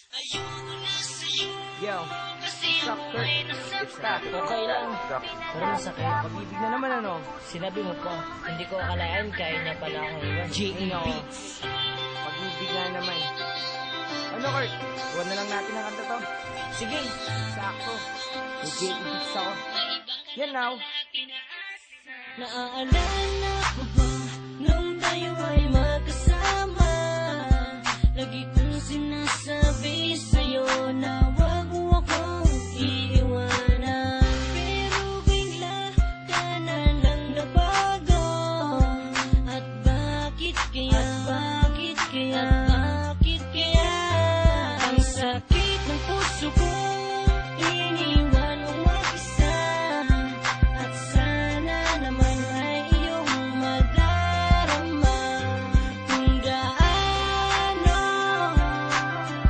Yo, suck, Kurt. It's that. Okay lang. Pero masakit. Pag-ibig na naman ano? Sinabi mo pa, hindi ko akalain kaya niya pala akong iwan. G.E.P. Pag-ibig na naman. Ano, Kurt? Huwag na lang natin ang kanta to. Sige. Sakto. May J.E.P. ako. Yan now. Naaalala ko ba nung tayo ay magkasama? Lagi kong sinasabi sa'yo na wag mo akong iiwanan. Pero bigla ka na lang nabago. At bakit kaya? Bakit kaya? Bakit kaya? Ang sakit ng puso ko, iniwan mo mag-isa. At sana naman ay iyong madarama kung gaano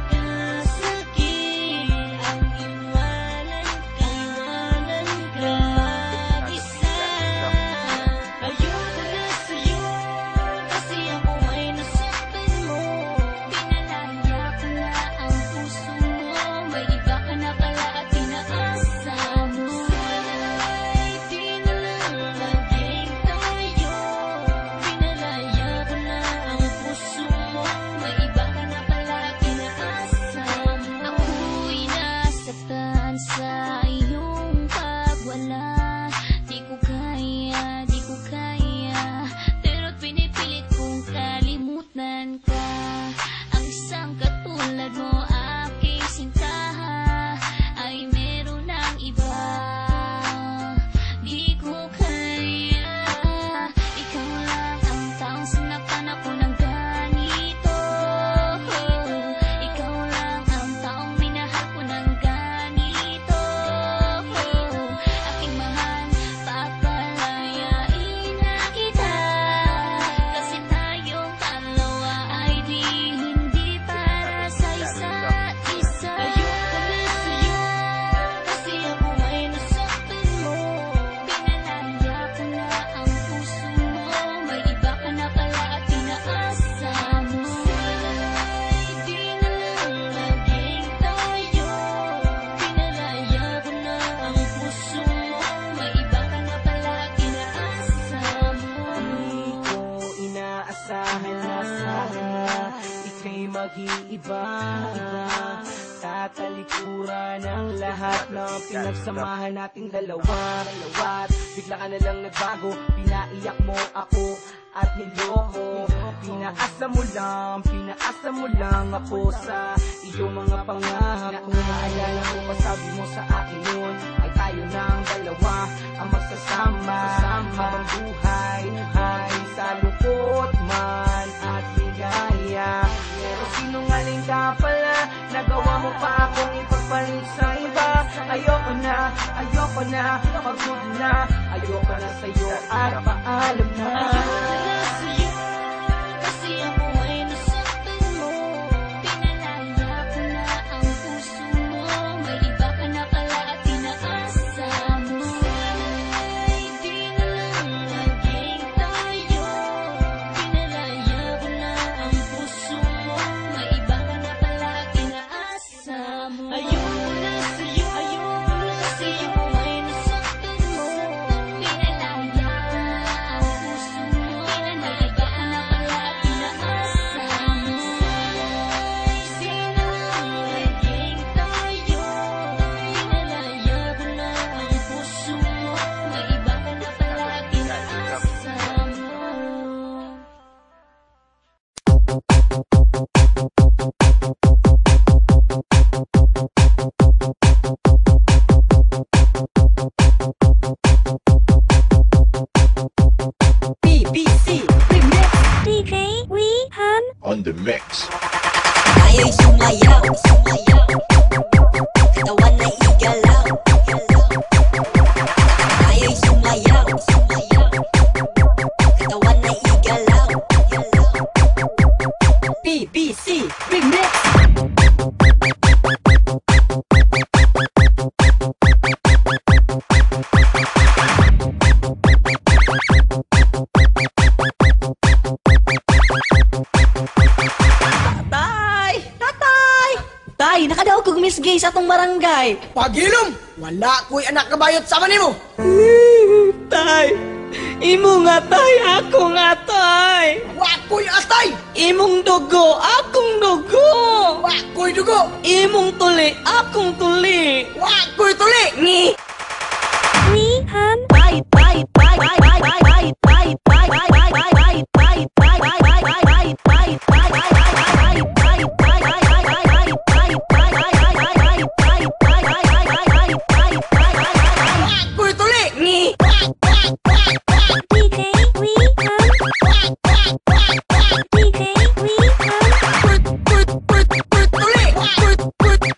kasakit ang iwanan ka mag-isa. Ayoko na sa'yo kasi ako ay nasaktan mo. Pinalaya ko na ang puso mo, may iba ka na pala at pinaasa mo. Ay di na lang naging tayo. Pinalaya ko na ang puso mo, may iba ka na pala at pinaasa mo. Ako'y nasaktan sa iyong pagwala. Di ko kaya, pero pinipilit kong kalimutan ka. Ang isang katulad mo, aking sinta, ay meron ng iba. Di ko kaya, ikaw lang ang taong sinaktan ako ng ganito. Ikaw lang ang taong minahal ko ng ganito. Aking mahal, papalayain na kita. Kasi tayong dalawa ay hindi para sa isa't isa. Ayoko na sa'yo kasi ako ay nasaktan mo. Pinalaya ko na ang puso mo, may iba ka na pala at pinaasa mo. Ay di na lang naging tayo. Pinalaya ko na ang puso mo, may iba ka na pala at pinaasa mo. Di ko inaasahan na ika'y mag-iiba. Tatalikuran ang lahat ng pinagsamahan nating dalawa. Bigla ka na lang nagbago, pinaiyak mo ako at niloko. Pinaasa mo lang ako sa iyong mga pangako. Naalala mo pa sabi mo sa akin noon ay tayo ng dalawa ang magsasama habang buhay sa lungkot man at ligaya. Pero sinungaling ka pala, nagawa mo pa akong ipagpalit sa iba. Ayoko na, pagod na, ayoko na sa'yo at paalam na. Ayoko na sa'yo kasi ako ay nasaktan mo. Pinalaya ko na ang puso mo, may iba ka na pala at pinaasa mo. Ay di na lang naging tayo. Pinalaya ko na ang puso mo, may iba ka na pala at pinaasa mo. Ayoko na sa'yo kasi ako ay nasaktan mo. Pinalaya ang puso mo, may iba ka na pala at pinaasa mo. Ay di na lang naging tayo. Pinalaya ko na ang puso mo, may iba ka na pala at pinaasa mo. BBC Remix. DJ Wehan. On the mix. Tayo'y sumayaw, katawan na igalaw. Tayo'y sumayaw, katawan na igalaw. BBC Remix. Tay, nakadaog kog Miss Gay sa atong barangay. Pagilom, wala ko'y anak kabayot sa manimo. Tay, imo nga tay, ako nga tay. Wa ko'y atay, Imong dugo, akong dugo. wa ko'y dugo, Imong tuli, akong tuli. wa ko'y tuli. Ngi. We hum. Wa ko'y tuli. Ngi. DJ we hum. DJ we hum. Ko'y tuli.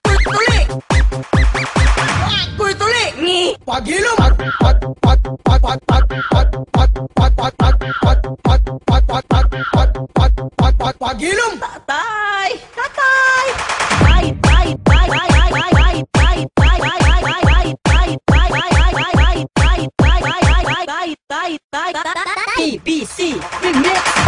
Ko'y tuli. Wa ko'y tuli. Ngi. Pagilom. Pagilom. Tay. Tatay! PPC Remix!